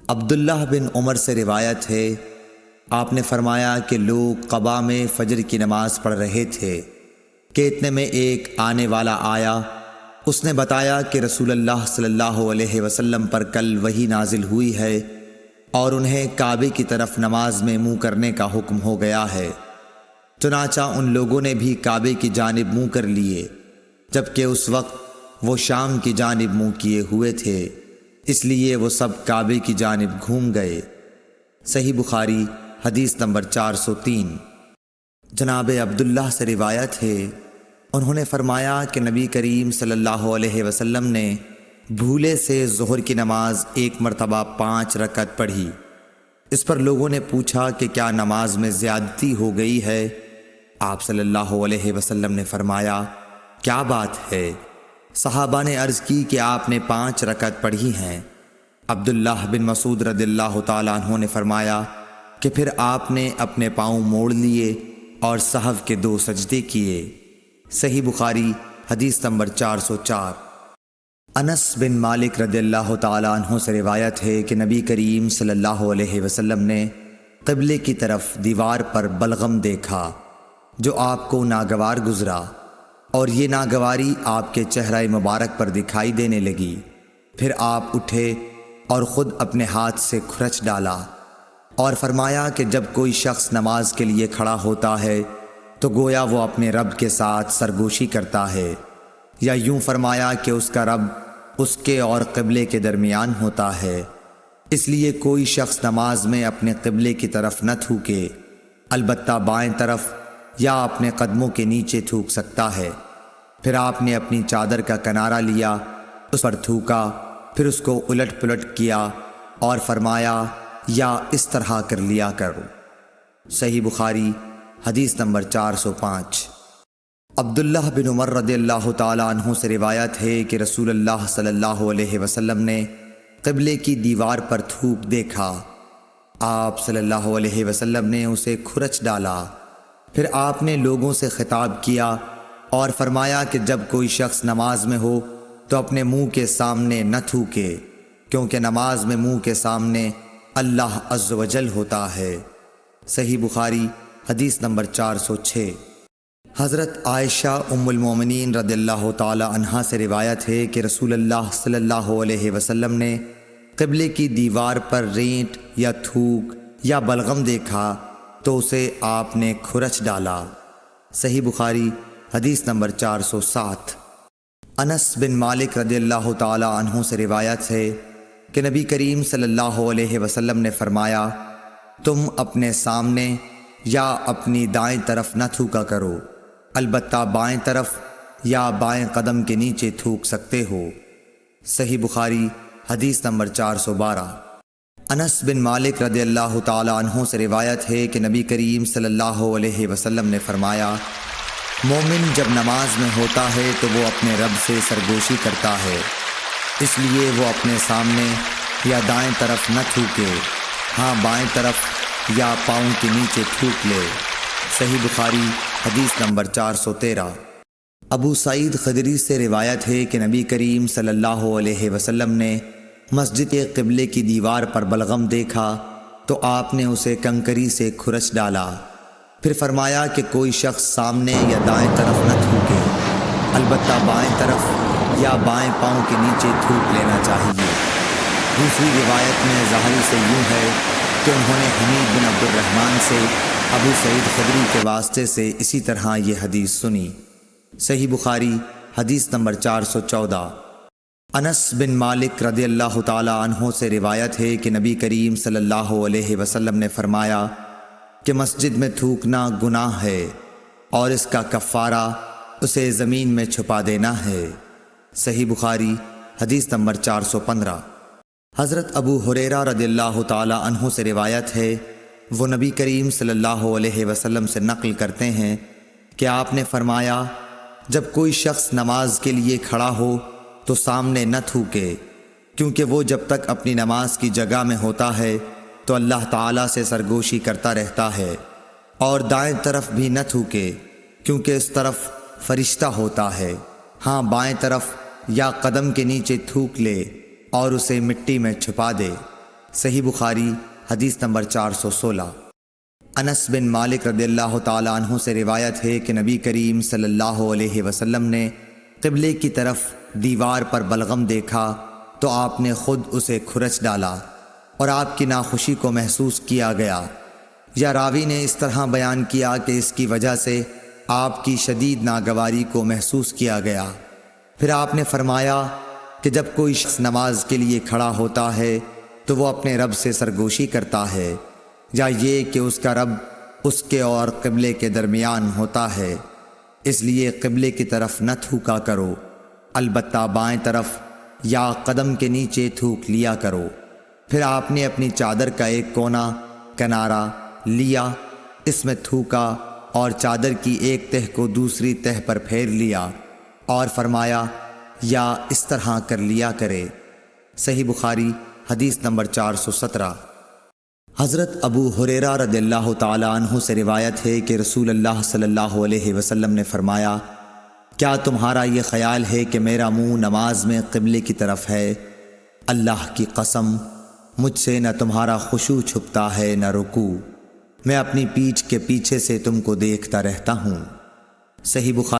عبداللہ بن عمر سے روایت ہے، آپ نے فرمایا کہ لوگ قباء میں فجر کی نماز پڑھ رہے تھے کہ اتنے میں ایک آنے والا آیا۔ اس نے بتایا کہ رسول اللہ صلی اللہ علیہ وسلم پر کل وحی نازل ہوئی ہے اور انہیں کعبے کی طرف نماز میں منہ کرنے کا حکم ہو گیا ہے۔ چنانچہ ان لوگوں نے بھی کعبے کی جانب منہ کر لیے، جبکہ اس وقت وہ شام کی جانب منہ کیے ہوئے تھے، اس لیے وہ سب کعبے کی جانب گھوم گئے۔ صحیح بخاری حدیث نمبر 403۔ جناب عبداللہ سے روایت ہے، انہوں نے فرمایا کہ نبی کریم صلی اللہ علیہ وسلم نے بھولے سے ظہر کی نماز ایک مرتبہ 5 رکعت پڑھی۔ اس پر لوگوں نے پوچھا کہ کیا نماز میں زیادتی ہو گئی ہے؟ آپ صلی اللہ علیہ وسلم نے فرمایا، کیا بات ہے؟ صحابہ نے عرض کی کہ آپ نے 5 رکعت پڑھی ہیں۔ عبداللہ بن مسعود رضی اللہ تعالیٰ عنہ نے فرمایا کہ پھر آپ نے اپنے پاؤں موڑ لیے اور سہو کے 2 سجدے کیے۔ صحیح بخاری حدیث نمبر 404۔ انس بن مالک رضی اللہ تعالیٰ عنہ سے روایت ہے کہ نبی کریم صلی اللہ علیہ وسلم نے قبلے کی طرف دیوار پر بلغم دیکھا جو آپ کو ناگوار گزرا، اور یہ ناگواری آپ کے چہرہ مبارک پر دکھائی دینے لگی۔ پھر آپ اٹھے اور خود اپنے ہاتھ سے کھرچ ڈالا اور فرمایا کہ جب کوئی شخص نماز کے لیے کھڑا ہوتا ہے تو گویا وہ اپنے رب کے ساتھ سرگوشی کرتا ہے، یا یوں فرمایا کہ اس کا رب اس کے اور قبلے کے درمیان ہوتا ہے، اس لیے کوئی شخص نماز میں اپنے قبلے کی طرف نہ تھوکے، البتہ بائیں طرف یا اپنے قدموں کے نیچے تھوک سکتا ہے۔ پھر آپ نے اپنی چادر کا کنارہ لیا، اس پر تھوکا، پھر اس کو الٹ پلٹ کیا اور فرمایا، یا اس طرح کر لیا کرو۔ صحیح بخاری حدیث نمبر 405۔ عبداللہ بن عمر رضی اللہ تعالیٰ عنہ سے روایت ہے کہ رسول اللہ صلی اللہ علیہ وسلم نے قبلے کی دیوار پر تھوک دیکھا۔ آپ صلی اللہ علیہ وسلم نے اسے کھرچ ڈالا۔ پھر آپ نے لوگوں سے خطاب کیا اور فرمایا کہ جب کوئی شخص نماز میں ہو تو اپنے منہ کے سامنے نہ تھوکے، کیونکہ نماز میں منہ کے سامنے اللہ عز و جل ہوتا ہے۔ صحیح بخاری حدیث نمبر 406۔ حضرت عائشہ ام المومنین رضی اللہ تعالی عنہا سے روایت ہے کہ رسول اللہ صلی اللہ علیہ وسلم نے قبلے کی دیوار پر رینٹ یا تھوک یا بلغم دیکھا تو اسے آپ نے کھرچ ڈالا۔ صحیح بخاری حدیث نمبر 407۔ انس بن مالک رضی اللہ تعالی عنہ سے روایت ہے کہ نبی کریم صلی اللہ علیہ وسلم نے فرمایا، تم اپنے سامنے یا اپنی دائیں طرف نہ تھوکا کرو، البتہ بائیں طرف یا بائیں قدم کے نیچے تھوک سکتے ہو۔ صحیح بخاری حدیث نمبر 412۔ انس بن مالک رضی اللہ تعالی عنہ سے روایت ہے کہ نبی کریم صلی اللہ علیہ وسلم نے فرمایا، مومن جب نماز میں ہوتا ہے تو وہ اپنے رب سے سرگوشی کرتا ہے، اس لیے وہ اپنے سامنے یا دائیں طرف نہ تھوکے، ہاں بائیں طرف یا پاؤں کے نیچے تھوک لے۔ صحیح بخاری حدیث نمبر 413۔ ابو سعید خدری سے روایت ہے کہ نبی کریم صلی اللہ علیہ وسلم نے مسجد قبلے کی دیوار پر بلغم دیکھا تو آپ نے اسے کنکری سے کھرچ ڈالا۔ پھر فرمایا کہ کوئی شخص سامنے یا دائیں طرف نہ تھوکے، البتہ بائیں طرف یا بائیں پاؤں کے نیچے تھوک لینا چاہیے۔ دوسری روایت میں ظاہری سے یوں ہے کہ انہوں نے حمید بن عبد الرحمن سے ابو سعید خدری کے واسطے سے اسی طرح یہ حدیث سنی۔ صحیح بخاری حدیث نمبر 414۔ انس بن مالک رضی اللہ تعالی عنہ سے روایت ہے کہ نبی کریم صلی اللہ علیہ وسلم نے فرمایا کہ مسجد میں تھوکنا گناہ ہے اور اس کا کفارہ اسے زمین میں چھپا دینا ہے۔ صحیح بخاری حدیث نمبر 415۔ حضرت ابو ہریرہ رضی اللہ تعالی عنہ سے روایت ہے، وہ نبی کریم صلی اللہ علیہ وسلم سے نقل کرتے ہیں کہ آپ نے فرمایا، جب کوئی شخص نماز کے لیے کھڑا ہو تو سامنے نہ تھوکے، کیونکہ وہ جب تک اپنی نماز کی جگہ میں ہوتا ہے تو اللہ تعالیٰ سے سرگوشی کرتا رہتا ہے، اور دائیں طرف بھی نہ تھوکے، کیونکہ اس طرف فرشتہ ہوتا ہے، ہاں بائیں طرف یا قدم کے نیچے تھوک لے اور اسے مٹی میں چھپا دے۔ صحیح بخاری حدیث نمبر 416۔ انس بن مالک رضی اللہ تعالیٰ عنہ سے روایت ہے کہ نبی کریم صلی اللہ علیہ وسلم نے قبلے کی طرف دیوار پر بلغم دیکھا تو آپ نے خود اسے کھرچ ڈالا اور آپ کی ناخوشی کو محسوس کیا گیا۔ یا راوی نے اس طرح بیان کیا کہ اس کی وجہ سے آپ کی شدید ناگواری کو محسوس کیا گیا۔ پھر آپ نے فرمایا کہ جب کوئی شخص نماز کے لیے کھڑا ہوتا ہے تو وہ اپنے رب سے سرگوشی کرتا ہے، یا یہ کہ اس کا رب اس کے اور قبلے کے درمیان ہوتا ہے، اس لیے قبلے کی طرف نہ تھوکا کرو، البتہ بائیں طرف یا قدم کے نیچے تھوک لیا کرو۔ پھر آپ نے اپنی چادر کا ایک کونا کنارہ لیا، اس میں تھوکا اور چادر کی ایک تہہ کو دوسری تہہ پر پھیر لیا اور فرمایا یا اس طرح کر لیا کرے۔ صحیح بخاری حدیث نمبر 417۔ حضرت ابو ہریرہ رضی اللہ تعالیٰ عنہ سے روایت ہے کہ رسول اللہ صلی اللہ علیہ وسلم نے فرمایا، کیا تمہارا یہ خیال ہے کہ میرا منہ نماز میں قبلے کی طرف ہے؟ اللہ کی قسم، مجھ سے نہ تمہارا خشوع چھپتا ہے نہ رکوع، میں اپنی پیٹھ کے پیچھے سے تم کو دیکھتا رہتا ہوں۔ صحیح بخاری